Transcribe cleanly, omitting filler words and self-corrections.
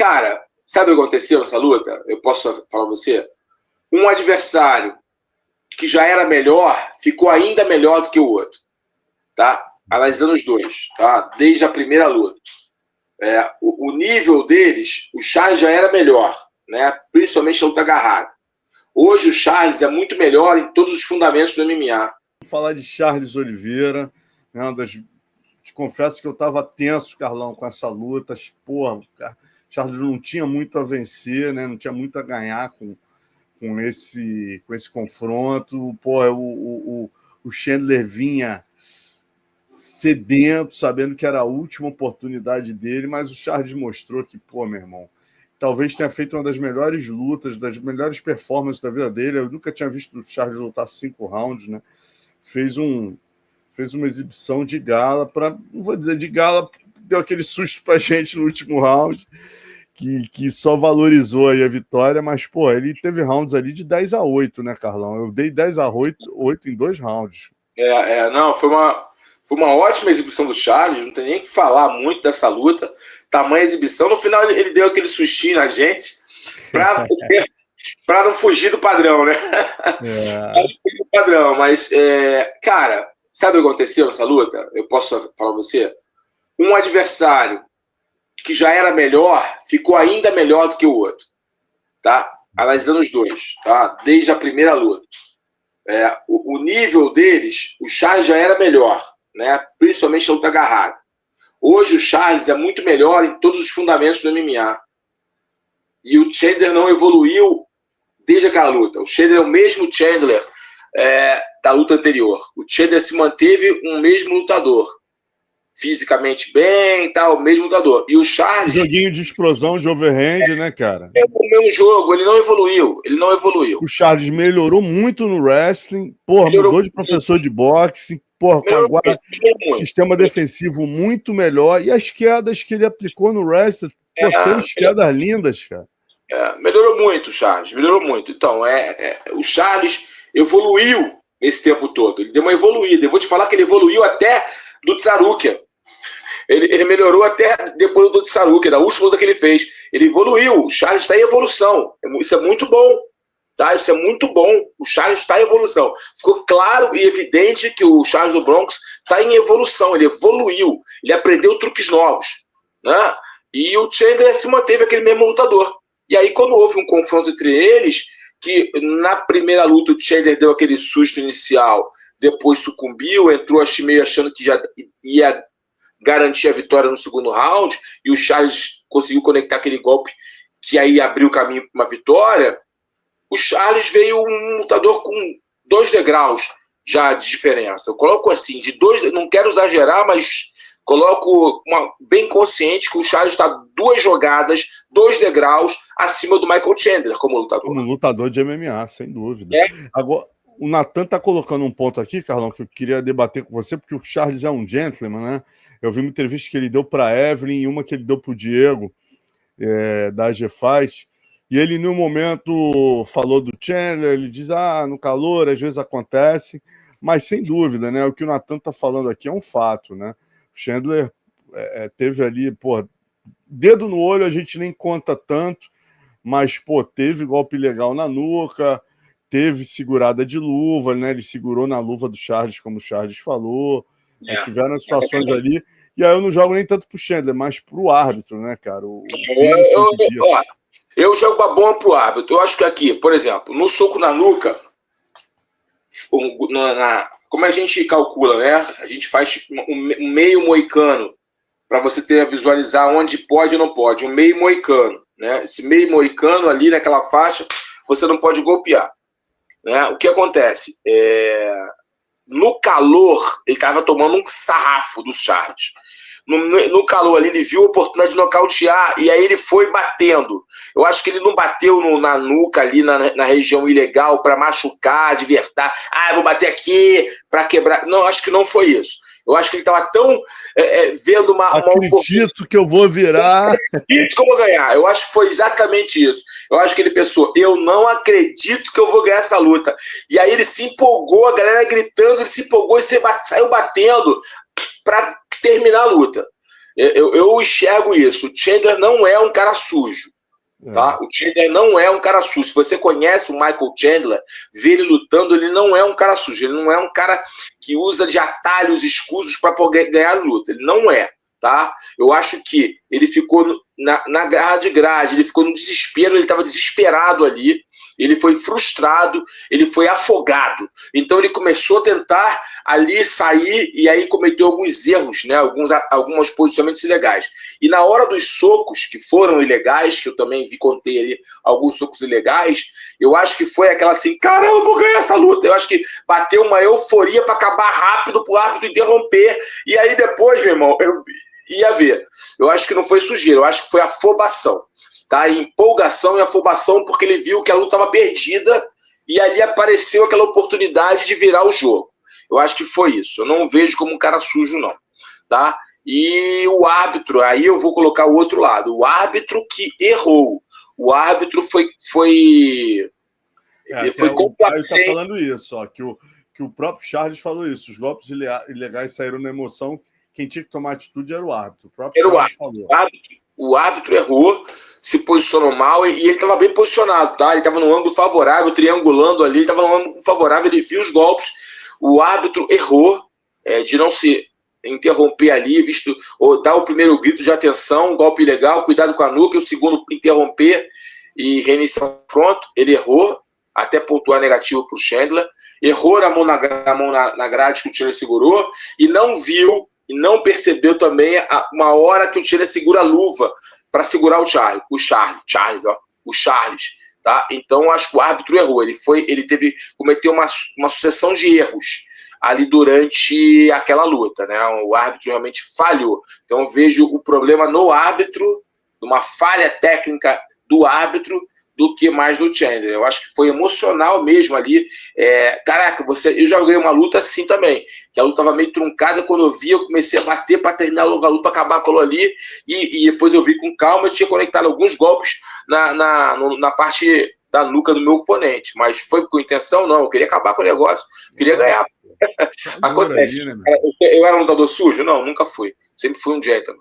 cara, sabe o que aconteceu nessa luta? Eu posso falar pra você? Um adversário que já era melhor ficou ainda melhor do que o outro, tá? Analisando os dois, tá? Desde a primeira luta. O nível deles, o Charles já era melhor, né? Principalmente na luta agarrada. Hoje o Charles é muito melhor em todos os fundamentos do MMA. Vou falar de Charles Oliveira, né? Te confesso que eu estava tenso, Carlão, com essa luta. Porra, Charles não tinha muito a vencer, né? Não tinha muito a ganhar com esse confronto. Porra, o Chandler vinha sedento, sabendo que era a última oportunidade dele, mas o Charles mostrou que, pô, meu irmão, talvez tenha feito uma das melhores lutas, das melhores performances da vida dele. Eu nunca tinha visto o Charles lutar 5 rounds, né? Fez uma exibição de gala, não vou dizer de gala, deu aquele susto pra gente no último round, que só valorizou aí a vitória, mas, pô, ele teve rounds ali de 10-8, né, Carlão? Eu dei 10-8 em 2 rounds. Não, foi uma ótima exibição do Charles, não tem nem que falar muito dessa luta. Tamanha exibição. No final ele deu aquele sustinho na gente para não fugir do padrão, né? Padrão, mas, cara, sabe o que aconteceu nessa luta? Eu posso falar pra você? Um adversário que já era melhor ficou ainda melhor do que o outro, tá? Analisando os dois, tá? Desde a primeira luta. O nível deles, o Charles já era melhor, né? Principalmente na luta agarrada. Hoje o Charles é muito melhor em todos os fundamentos do MMA. E o Chandler não evoluiu desde aquela luta. O Chandler é o mesmo Chandler da luta anterior. O Chandler se manteve um mesmo lutador. Fisicamente bem, tal, o mesmo lutador. E o Charles... Joguinho de explosão, de overhand, né, cara? É o mesmo jogo, ele não evoluiu. O Charles melhorou muito no wrestling, porra, mudou de professor de boxe, porra, com agora sistema defensivo muito melhor. E as quedas que ele aplicou no wrestling, 3 quedas lindas, cara. Melhorou muito o Charles, melhorou muito. Então, o Charles evoluiu nesse tempo todo. Ele deu uma evoluída. Eu vou te falar que ele evoluiu até do Tsarukia. Ele melhorou até depois do Tsarukia, da última luta que ele fez. Ele evoluiu. O Charles está em evolução. Isso é muito bom. Tá? Isso é muito bom. O Charles está em evolução. Ficou claro e evidente que o Charles do Bronx está em evolução. Ele evoluiu. Ele aprendeu truques novos. Né? E o Chandler se manteve aquele mesmo lutador. E aí, quando houve um confronto entre eles, que na primeira luta o Chandler deu aquele susto inicial, depois sucumbiu, entrou meio achando que já ia garantir a vitória no segundo round, e o Charles conseguiu conectar aquele golpe que aí abriu o caminho para uma vitória. O Charles veio um lutador com 2 degraus já de diferença. Eu coloco assim, de 2, não quero exagerar, mas coloco bem consciente que o Charles está 2 jogadas, 2 degraus acima do Michael Chandler como lutador. Como lutador de MMA, sem dúvida. Agora, o Natan está colocando um ponto aqui, Carlão, que eu queria debater com você, porque o Charles é um gentleman, né? Eu vi uma entrevista que ele deu para a Evelyn e uma que ele deu para o Diego, da AG Fight, e ele, no momento, falou do Chandler, ele diz, no calor, às vezes acontece, mas sem dúvida, né? O que o Natan está falando aqui é um fato, né? O Chandler teve ali, dedo no olho a gente nem conta tanto, mas, teve golpe legal na nuca, teve segurada de luva, né? Ele segurou na luva do Charles, como o Charles falou. Tiveram situações ali. E aí eu não jogo nem tanto pro Chandler, mas pro árbitro, né, cara? Eu jogo a bomba pro árbitro. Eu acho que aqui, por exemplo, no soco na nuca, como a gente calcula, né? A gente faz um meio moicano para você visualizar onde pode ou não pode. Um meio moicano, né? Esse meio moicano ali naquela faixa, você não pode golpear. Né? O que acontece? No calor, ele estava tomando um sarrafo do Charles. No calor ali, ele viu a oportunidade de nocautear e aí ele foi batendo. Eu acho que ele não bateu na nuca ali, na região ilegal, para machucar, de verdade. Eu vou bater aqui para quebrar. Não, acho que não foi isso. Eu acho que ele estava tão vendo uma acredito que eu vou virar. Acredito que eu vou ganhar. Eu acho que foi exatamente isso. Eu acho que ele pensou, eu não acredito que eu vou ganhar essa luta. E aí ele se empolgou, a galera gritando, ele se empolgou e saiu batendo para terminar a luta. Eu enxergo isso. O Chandler não é um cara sujo. Tá? O Chandler não é um cara sujo. Se você conhece o Michael Chandler, vê ele lutando, ele não é um cara sujo. Ele não é um cara que usa de atalhos escusos para poder ganhar a luta. Ele não é. Tá? Eu acho que ele ficou na garra de grade, ele ficou no desespero, ele estava desesperado ali. Ele foi frustrado, ele foi afogado. Então ele começou a tentar ali sair e aí cometeu alguns erros, né? Alguns posicionamentos ilegais. E na hora dos socos que foram ilegais, que eu também contei ali alguns socos ilegais, eu acho que foi aquela assim, caramba, eu vou ganhar essa luta. Eu acho que bateu uma euforia para acabar rápido, para o árbitro interromper. E aí depois, meu irmão, eu ia ver. Eu acho que não foi sujeira, eu acho que foi afobação. Tá? Empolgação e afobação, porque ele viu que a luta estava perdida e ali apareceu aquela oportunidade de virar o jogo. Eu acho que foi isso. Eu não vejo como um cara sujo, não. Tá? E o árbitro, aí eu vou colocar o outro lado. O árbitro que errou. O árbitro foi complacente. Está falando isso, ó, que o próprio Charles falou isso. Os golpes ilegais saíram na emoção. Quem tinha que tomar atitude era o árbitro. O próprio Charles falou. O árbitro errou, se posicionou mal e ele estava bem posicionado, tá? Ele estava no ângulo favorável, triangulando ali, ele estava no ângulo favorável, ele viu os golpes. O árbitro errou de não se interromper ali, ou dar o primeiro grito de atenção, golpe ilegal, cuidado com a nuca, e o segundo interromper e reiniciar o confronto. Ele errou, até pontuar negativo para o Chandler. Errou na mão na grade que o Chandler segurou e não viu e não percebeu também uma hora que o Chandler segura a luva para segurar o Charles, tá? Então acho que o árbitro errou, cometeu uma sucessão de erros ali durante aquela luta, né? O árbitro realmente falhou. Então eu vejo o problema no árbitro, uma falha técnica do árbitro, do que mais do Chandler. Eu acho que foi emocional mesmo ali. Caraca, eu já ganhei uma luta assim também, que a luta estava meio truncada, quando eu vi, eu comecei a bater para terminar logo a luta, acabar aquilo ali, e depois eu vi com calma, eu tinha conectado alguns golpes na parte da nuca do meu oponente, mas foi com intenção? Não, eu queria acabar com o negócio, queria ganhar. Acontece. Aí, né, eu era um lutador sujo? Não, nunca fui. Sempre fui um gentleman.